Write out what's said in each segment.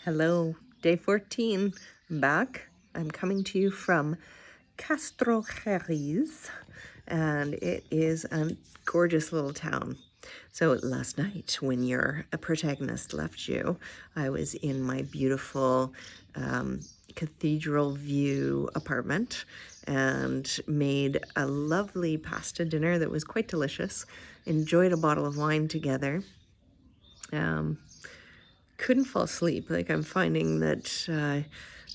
Hello, day 14. I'm back. I'm coming to you from Castrojeriz, and it is a gorgeous little town. So last night, when your protagonist left you, I was in my beautiful cathedral view apartment and made a lovely pasta dinner that was quite delicious. Enjoyed a bottle of wine together. Couldn't fall asleep. Like, I'm finding that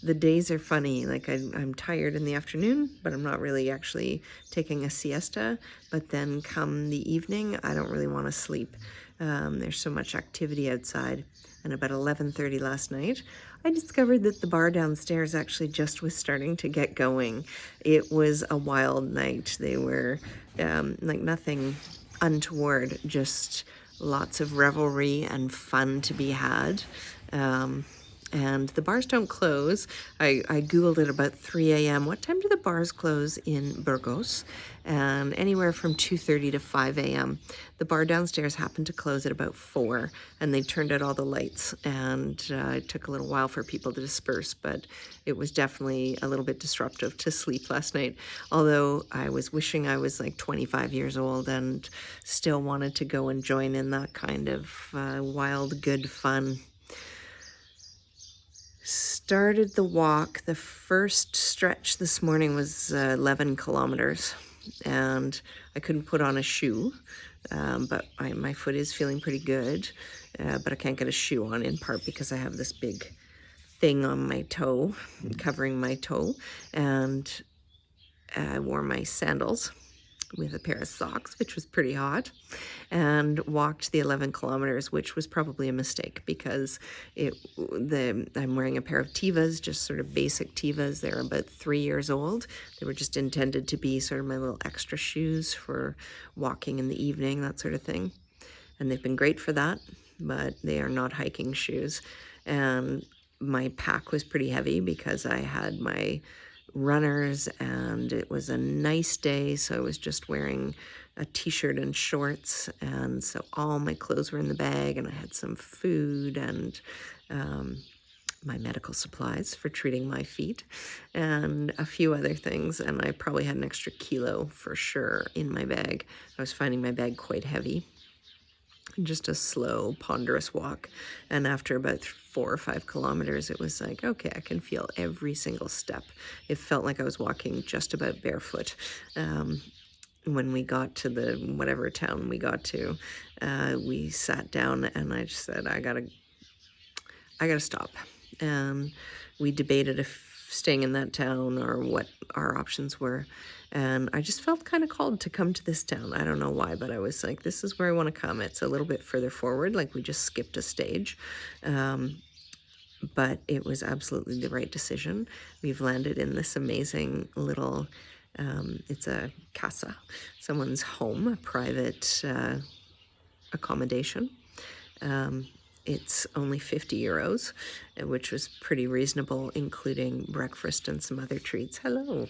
the days are funny. Like, I'm tired in the afternoon, but I'm not really actually taking a siesta. But then come the evening, I don't really want to sleep. There's so much activity outside. And about 11:30 last night, I discovered that the bar downstairs actually just was starting to get going. It was a wild night. They were like nothing untoward, just lots of revelry and fun to be had. And the bars don't close. I Googled it about 3 a.m. What time do the bars close in Burgos? And anywhere from 2:30 to 5 a.m. The bar downstairs happened to close at about 4, and they turned out all the lights. And it took a little while for people to disperse, but it was definitely a little bit disruptive to sleep last night. Although I was wishing I was like 25 years old and still wanted to go and join in that kind of wild, good fun. Started the walk. The first stretch this morning was 11 kilometers, and I couldn't put on a shoe, but my foot is feeling pretty good, but I can't get a shoe on, in part because I have this big thing on my toe, covering my toe, and I wore my sandals with a pair of socks, which was pretty hot, and walked the 11 kilometers, which was probably a mistake because I'm wearing a pair of Tevas, just sort of basic Tevas. They're about 3 years old. They were just intended to be sort of my little extra shoes for walking in the evening, that sort of thing. And they've been great for that, but they are not hiking shoes. And my pack was pretty heavy because I had my runners and it was a nice day, so I was just wearing a t-shirt and shorts, and so all my clothes were in the bag, and I had some food and my medical supplies for treating my feet and a few other things, and I probably had an extra kilo for sure in my bag. I was finding my bag quite heavy. Just a slow, ponderous walk. And after about 4 or 5 kilometers, it was like, okay, I can feel every single step. It felt like I was walking just about barefoot. When we got to the whatever town we got to, we sat down and I just said, I gotta stop. And we debated if staying in that town or what our options were. And I just felt kind of called to come to this town. I don't know why, but I was like, this is where I want to come. It's a little bit further forward, like we just skipped a stage. But it was absolutely the right decision. We've landed in this amazing little, it's a casa, someone's home, a private accommodation. It's only 50 euros, which was pretty reasonable, including breakfast and some other treats. Hello.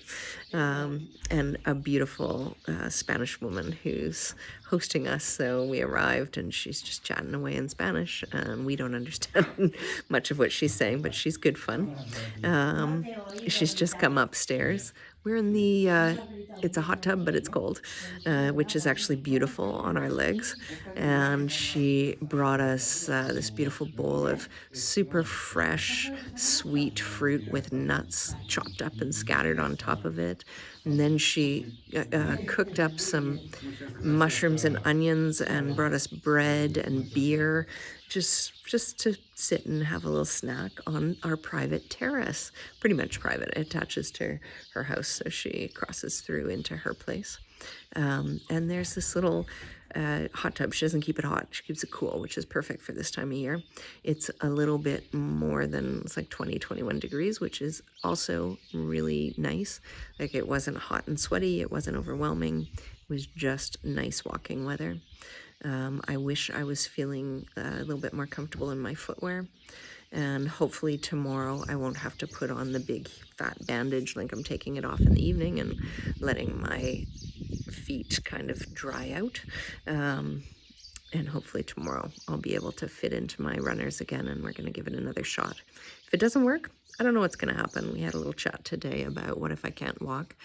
And a beautiful Spanish woman who's hosting us. So we arrived and she's just chatting away in Spanish, and we don't understand much of what she's saying, but she's good fun. She's just come upstairs. We're in the, it's a hot tub, but it's cold, which is actually beautiful on our legs. And she brought us this beautiful bowl of super fresh, sweet fruit with nuts chopped up and scattered on top of it. And then she cooked up some mushrooms and onions and brought us bread and beer, just to sit and have a little snack on our private terrace. Pretty much private. It attaches to her house, so she crosses through into her place. And there's this little hot tub. She doesn't keep it hot. She keeps it cool, which is perfect for this time of year. It's a little bit more than, it's like 20, 21 degrees, which is also really nice. Like, it wasn't hot and sweaty. It wasn't overwhelming. It was just nice walking weather. I wish I was feeling a little bit more comfortable in my footwear. And hopefully tomorrow I won't have to put on the big fat bandage. Like, I'm taking it off in the evening and letting my feet kind of dry out. and hopefully tomorrow I'll be able to fit into my runners again, and we're going to give it another shot. If it doesn't work, I don't know what's going to happen. We had a little chat today about what if I can't walk,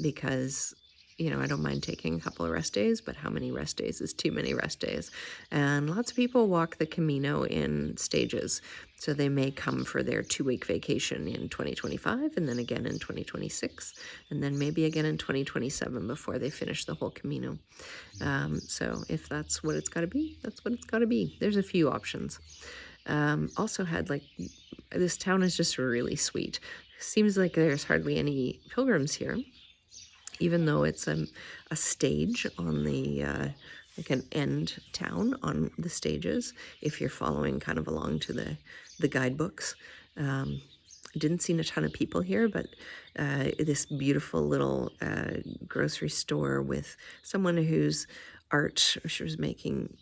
because I don't mind taking a couple of rest days, but how many rest days is too many rest days? And lots of people walk the Camino in stages. So they may come for their 2-week vacation in 2025, and then again in 2026, and then maybe again in 2027 before they finish the whole Camino. So if that's what it's got to be, that's what it's got to be. There's a few options. Also had this town is just really sweet. Seems like there's hardly any pilgrims here, even though it's a stage on the, like an end town on the stages, if you're following kind of along to the guidebooks. I didn't see a ton of people here, but this beautiful little grocery store with someone whose art, she was making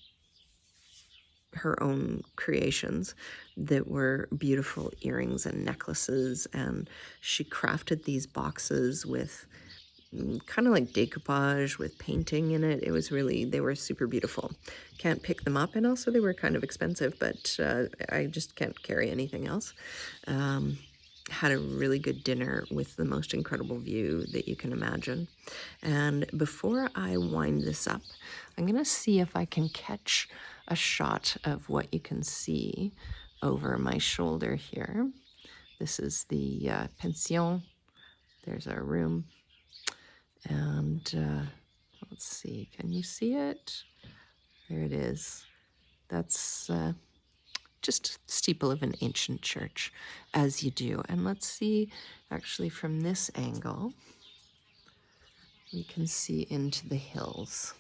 her own creations that were beautiful earrings and necklaces, and she crafted these boxes with kind of like decoupage with painting in it. It was really, they were super beautiful. Can't pick them up, and also they were kind of expensive, but I just can't carry anything else. Had a really good dinner with the most incredible view that you can imagine. And before I wind this up, I'm going to see if I can catch a shot of what you can see over my shoulder here. This is the pension. There's our room. And let's see, can you see it? There it is. That's just steeple of an ancient church, as you do. And let's see, actually from this angle, we can see into the hills.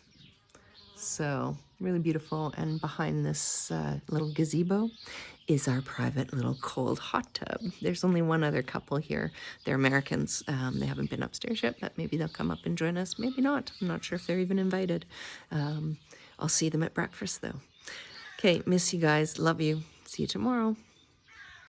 So really beautiful. And behind this little gazebo is our private little cold hot tub. There's only one other couple here. They're Americans. They haven't been upstairs yet, but maybe they'll come up and join us. Maybe not. I'm not sure if they're even invited. I'll see them at breakfast though. Okay, miss you guys. Love you. See you tomorrow.